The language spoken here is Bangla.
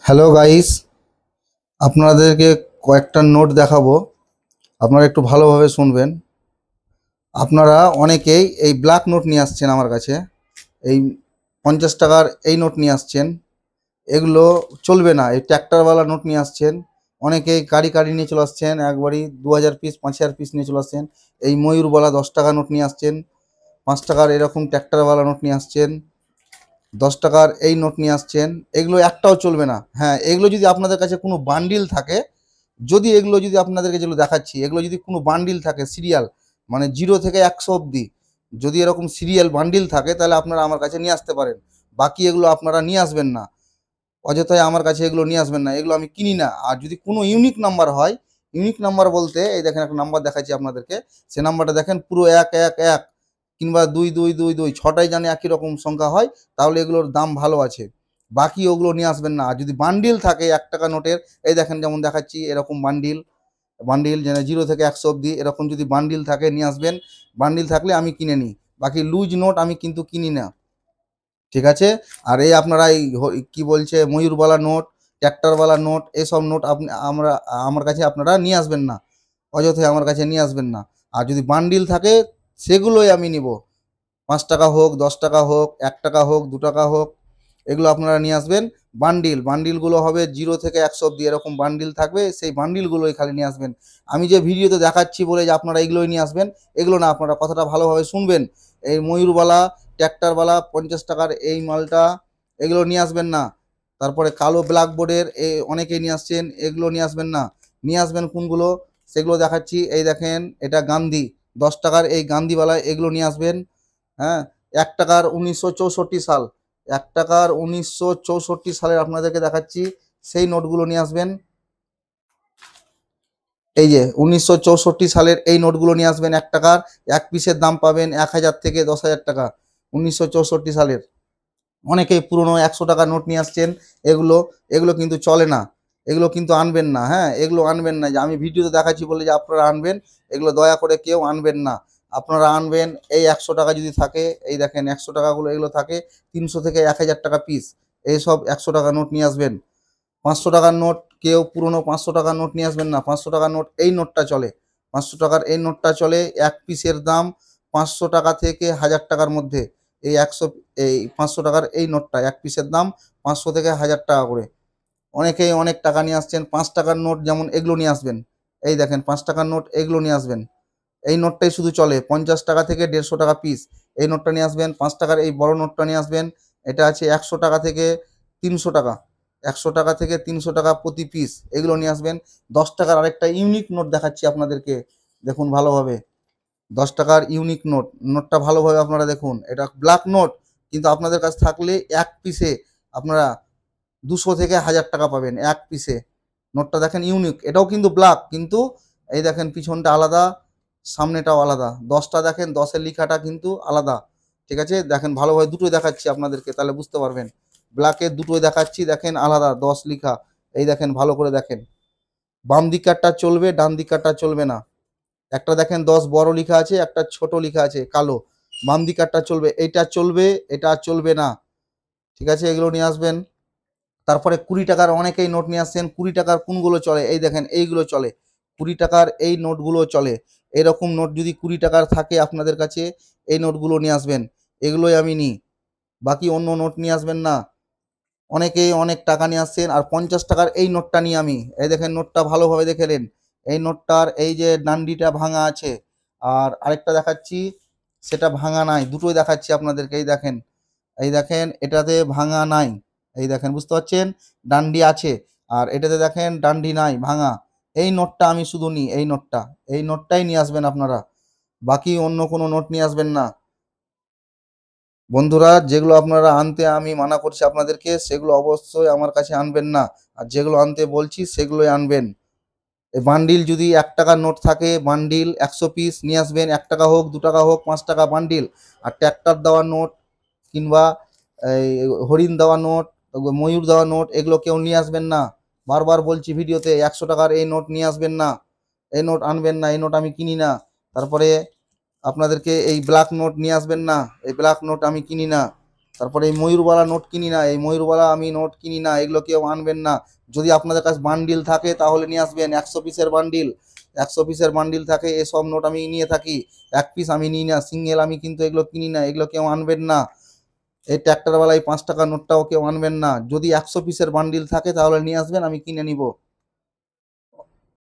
হ্যালো গাইস, আপনাদেরকে কয়েকটা নোট দেখাবো। আপনারা একটু ভালোভাবে শুনবেন। আপনারা অনেকেই এই ব্ল্যাক নোট নিয়ে আসছেন আমার কাছে, এই 50 টাকার এই নোট নিয়ে আসছেন। এগুলো চলবে না। এই ট্র্যাক্টরওয়ালা নোট নিয়ে আসছেন। অনেকেই গাড়ি গাড়ি নিয়ে চলে আসছেন, একবারই 2000 পিস 5000 পিস নিয়ে চলে আসছেন। এই ময়ূরওয়ালা 10 টাকা নোট নিয়ে আসছেন, 5 টাকার এরকম ট্র্যাক্টরওয়ালা নোট নিয়ে আসছেন, 10 টাকার এই নোট নিয়ে আসছেন। এগুলো একটাও চলবে না। হ্যাঁ, এগুলো যদি আপনাদের কাছে কোনো বান্ডিল থাকে, যদি এগুলো যদি আপনাদেরকে যেগুলো দেখাচ্ছি, এগুলো যদি কোনো বান্ডিল থাকে সিরিয়াল, মানে 0 থেকে 100 অবধি, যদি এরকম সিরিয়াল বান্ডিল থাকে তাহলে আপনারা আমার কাছে নিয়ে আসতে পারেন। বাকি এগুলো আপনারা নিয়ে আসবেন না, অযথায় আমার কাছে এগুলো নিয়ে আসবেন না। এগুলো আমি কিনি না। আর যদি কোনো ইউনিক নাম্বার হয়, ইউনিক নাম্বার বলতে এই দেখেন একটা নাম্বার দেখাচ্ছি আপনাদেরকে, সে নাম্বারটা দেখেন পুরো 111 কিংবা 2222, ছটাই জানে একই রকম সংখ্যা হয়, তাহলে এগুলোর দাম ভালো আছে। বাকি ওগুলো নিয়ে আসবেন না। আর যদি বান্ডিল থাকে 1 টাকা নোটের, এই দেখেন যেমন দেখাচ্ছি এরকম বান্ডিল, বান্ডিল যেন 0 থেকে 100 অবধি এরকম যদি বান্ডিল থাকে নিয়ে আসবেন। বান্ডিল থাকলে আমি কিনে নিই। বাকি লুজ নোট আমি কিন্তু কিনি না, ঠিক আছে? আর এই আপনারা এই কি বলছে ময়ূরবালা নোট, ট্র্যাক্টরওয়ালা নোট, এসব নোট আপনি আমার কাছে আপনারা নিয়ে আসবেন না, অযথায় আমার কাছে নিয়ে আসবেন না। আর যদি বান্ডিল থাকে সেগুলোই আমি নিব। 5 টাকা হোক, 10 টাকা হোক, 1 টাকা হোক, 2 টাকা হোক, এগুলো আপনারা নিয়ে আসবেন। বান্ডিল বান্ডিলগুলো হবে 0 থেকে 100 অব্দি এরকম বান্ডিল থাকবে, সেই বান্ডিলগুলোই খালি নিয়ে আসবেন। আমি যে ভিডিওতে দেখাচ্ছি বলে যে আপনারা এগুলোই নিয়ে আসবেন, এগুলো না। আপনারা কথাটা ভালোভাবে শুনবেন। এই ময়ূরবালা, ট্র্যাক্টরবালা 50 টাকার এই মালটা, এগুলো নিয়ে আসবেন না। তারপরে কালো ব্ল্যাকবোর্ডের অনেকেই নিয়ে আসছেন, এগুলো নিয়ে আসবেন না। নিয়ে আসবেন কোনগুলো সেগুলো দেখাচ্ছি। এই দেখেন এটা গান্ধী, 10 টাকার এই গান্ধীওয়ালা, এগুলো নিয়ে আসবেন। হ্যাঁ, 1 টাকার 1964 সাল, 1 টাকার 1964 সালের আপনাদেরকে দেখাচ্ছি, সেই নোটগুলো নিয়ে আসবেন। এই যে 1964 সালের এই নোটগুলো নিয়ে আসবেন। 1 টাকার এক পিসের দাম পাবেন 1000 থেকে 10,000 টাকা, 1964 সালের। অনেকেই পুরনো 100 টাকার নোট নিয়ে আসছেন। এগুলো এগুলো কিন্তু চলে না, এগুলো কিন্তু আনবেন না। হ্যাঁ, এগুলো আনবেন না। যে আমি ভিডিওতে দেখাচ্ছি বলে যে আপনারা আনবেন, এগুলো দয়া করে কেউ আনবেন না। আপনারা আনবেন এই 100 টাকা যদি থাকে, এই দেখেন 100 টাকাগুলো এগুলো থাকে 300 থেকে 1000 টাকা পিস। এইসব 100 টাকা নোট নিয়ে আসবেন। 500 টাকার নোট, কেউ পুরনো 500 টাকার নোট নিয়ে আসবেন না। 500 টাকার নোট এই নোটটা চলে, 500 টাকার এই নোটটা চলে। এক পিসের দাম 500 টাকা থেকে 1000 টাকার মধ্যে। এই 500 টাকার এই নোটটা এক পিসের দাম 500 থেকে 1000 টাকা করে। অনেকেই অনেক টাকা নিয়ে আসছেন। 5 টাকার নোট যেমন এগুলো নিয়ে আসবেন। এই দেখেন 5 টাকার নোট, এগুলো নিয়ে আসবেন। এই নোটটাই শুধু চলে 50 টাকা থেকে 150 টাকা পিস। এই নোটটা নিয়ে আসবেন। 5 টাকার এই বড় নোটটা নিয়ে আসবেন। এটা আছে 100 টাকা থেকে 300 টাকা, 100 টাকা থেকে 300 টাকা প্রতি পিস, এগুলো নিয়ে আসবেন। 10 টাকার আরেকটা ইউনিক নোট দেখাচ্ছি আপনাদেরকে, দেখুন ভালোভাবে। 10 টাকার ইউনিক নোট, নোটটা ভালোভাবে আপনারা দেখুন। এটা ব্ল্যাক নোট, কিন্তু আপনাদের কাছে থাকলে এক পিসে আপনারা 200 থেকে 1000 টাকা পাবেন এক পিসে। নোটটা দেখেন ইউনিক, এটাও কিন্তু ব্ল্যাক, কিন্তু এই দেখেন পিছনটা আলাদা, সামনেটাও আলাদা। 10টা দেখেন, 10-এর লেখাটা কিন্তু আলাদা, ঠিক আছে? দেখেন ভালোভাবে, দুটোই দেখাচ্ছি আপনাদেরকে তাহলে বুঝতে পারবেন। ব্ল্যাকের দুটোই দেখাচ্ছি, দেখেন আলাদা 10 লেখা। এই দেখেন ভালো করে দেখেন, বাম দিককারটা চলবে, ডান দিককারটা চলবে না। একটা দেখেন 10 বড় লেখা আছে, একটা ছোট লেখা আছে কালো। বাম দিককারটা চলবে, এইটা চলবে, এটা চলবে না, ঠিক আছে? এগুলো নিয়ে আসবেন। তারপরে 20 টাকার অনেকেই নোট নিয়ে আসছেন। 20 টাকার কোনগুলো চলে, এই দেখেন এইগুলো চলে। 20 টাকার এই নোটগুলো চলে। এরকম নোট যদি 20 টাকার থাকে আপনাদের কাছে, এই নোটগুলো নিয়ে আসবেন। এগুলোই আমি নিই, বাকি অন্য নোট নিয়ে আসবেন না। অনেকেই অনেক টাকা নিয়ে আসছেন। আর 50 টাকার এই নোটটা নিয়ে আমি, এই দেখেন নোটটা ভালোভাবে দেখে নেন। এই নোটটার এই যে ডান্ডিটা ভাঙা আছে, আর আরেকটা দেখাচ্ছি সেটা ভাঙা নাই। দুটোই দেখাচ্ছি আপনাদেরকে। এই দেখেন, এই দেখেন এটাতে ভাঙা নাই। এই দেখেন বুঝতে পারছেন, ডান্ডি আছে। আর এটাতে দেখেন ডান্ডি নাই, ভাঙা। এই নোটটা আমি শুধু নিই, এই নোটটা, এই নোটটাই নিয়ে আসবেন আপনারা। বাকি অন্য কোনো নোট নিয়ে আসবেন না। বন্ধুরা, যেগুলো আপনারা আনতে আমি মানা করছি আপনাদেরকে, সেগুলো অবশ্যই আমার কাছে আনবেন না। আর যেগুলো আনতে বলছি সেগুলোই আনবেন। এই বান্ডিল যদি 1 টাকার নোট থাকে, বান্ডিল 100 পিস নিয়ে আসবেন। 1 টাকা হোক, 2 টাকা হোক, 5 টাকা বান্ডিল। আর ট্র্যাক্টর দেওয়া নোট কিংবা এই হরিণ দেওয়া নোট, ময়ূর দেওয়া নোট, এগুলো কেউ নিয়ে আসবেন না। বারবার বলছি ভিডিওতে, 100 টাকার এই নোট নিয়ে আসবেন না। এই নোট আনবেন না, এই নোট আমি কিনি না। তারপরে আপনাদেরকে এই ব্ল্যাক নোট নিয়ে আসবেন না, এই ব্ল্যাক নোট আমি কিনি না। তারপরে এই ময়ূরবালা নোট কিনি না, এই ময়ূরবালা আমি নোট কিনি না, এগুলো কেউ আনবেন না। যদি আপনাদের কাছে বান্ডিল থাকে তাহলে নিয়ে আসবেন, 100 পিসের বান্ডিল, 100 পিসের বান্ডিল থাকে এসব নোট আমি নিয়ে থাকি। 1 পিস আমি নিই না, সিঙ্গেল আমি কিন্তু এগুলো কিনি না, এগুলো কেউ আনবেন না। এই ট্র্যাক্টরওয়ালা এই 5 টাকার নোটটাও কেউ আনবেন না। যদি 100 পিসের বান্ডিল থাকে তাহলে নিয়ে আসবেন, আমি কিনে নিব।